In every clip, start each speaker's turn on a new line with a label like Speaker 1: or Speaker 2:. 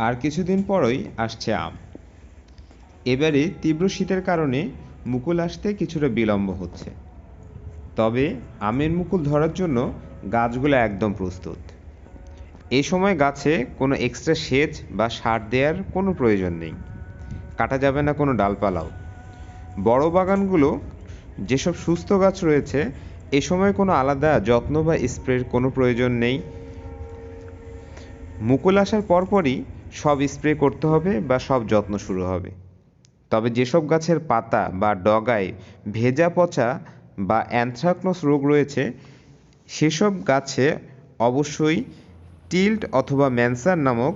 Speaker 1: আর কিছুদিন পরই আসছে আম। এবারে তীব্র শীতের কারণে মুকুল আসতে কিছুটা বিলম্ব হচ্ছে, তবে আমের মুকুল ধরার জন্য গাছগুলো একদম প্রস্তুত। এই সময় গাছে কোনো এক্সট্রা সেচ বা সার দেওয়ার কোনো প্রয়োজন নেই, কাটা যাবে না কোনো ডালপালাও। বড় বাগানগুলো যেসব সুস্থ গাছ রয়েছে, এ সময় কোনো আলাদা যত্ন বা স্প্রের কোনো প্রয়োজন নেই। মুকুল আসার পরপরই সব স্প্রে করতে হবে বা সব যত্ন শুরু হবে। তবে যেসব গাছের পাতা বা ডগায় ভেজা পচা বা অ্যানথ্রাকনোস রোগ রয়েছে, সেসব গাছে অবশ্যই টিল্ট অথবা ম্যানসার নামক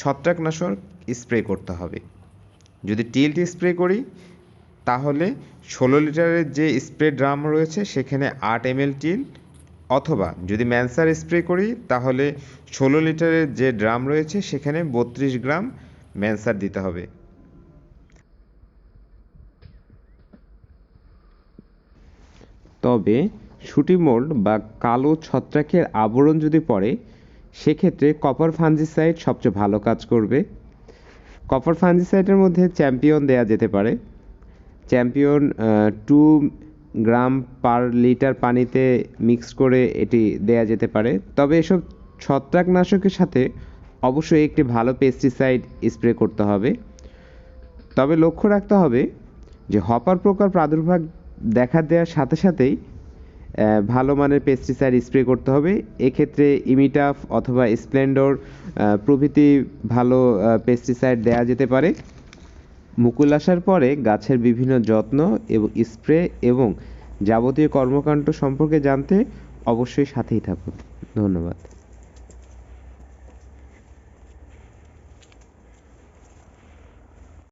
Speaker 1: ছত্রাকনাশক স্প্রে করতে হবে। যদি টিল্ট স্প্রে করি তাহলে 16 লিটারের যে স্প্রে ড্রাম রয়েছে সেখানে 8 ml টিল্ট, অথবা যদি ম্যানসার স্প্রে করি তাহলে 16 লিটারের যে ড্রাম রয়েছে সেখানে 32 গ্রাম ম্যানসার দিতে হবে। তবে শুটি মোল্ড বা কালো ছত্রাকের আবরণ যদি পড়ে, সেক্ষেত্রে কপার ফাঞ্জিসাইড সবচেয়ে ভালো কাজ করবে। কপার ফাঞ্জিসাইডের মধ্যে চ্যাম্পিয়ন দেয়া যেতে পারে। চ্যাম্পিয়ন 2 গ্রাম পার লিটার পানিতে মিক্স করে এটি দেয়া যেতে পারে। তবে এসব ছত্রাকনাশকের সাথে অবশ্যই একটি ভালো পেস্টিসাইড স্প্রে করতে হবে। তবে লক্ষ্য রাখতে হবে যে হপার পোকার প্রাদুর্ভাব দেখা দেওয়ার সাথে সাথেই ভালো মানের পেস্টিসাইড স্প্রে করতে হবে। এক্ষেত্রে ইমিটাফ অথবা স্প্লেন্ডর প্রভৃতি ভালো পেস্টিসাইড দেওয়া যেতে পারে। মুকুল আসার পরে গাছের বিভিন্ন যত্ন এবং স্প্রে এবং যাবতীয় কর্মকাণ্ড সম্পর্কে জানতে অবশ্যই সাথেই থাকুন। ধন্যবাদ।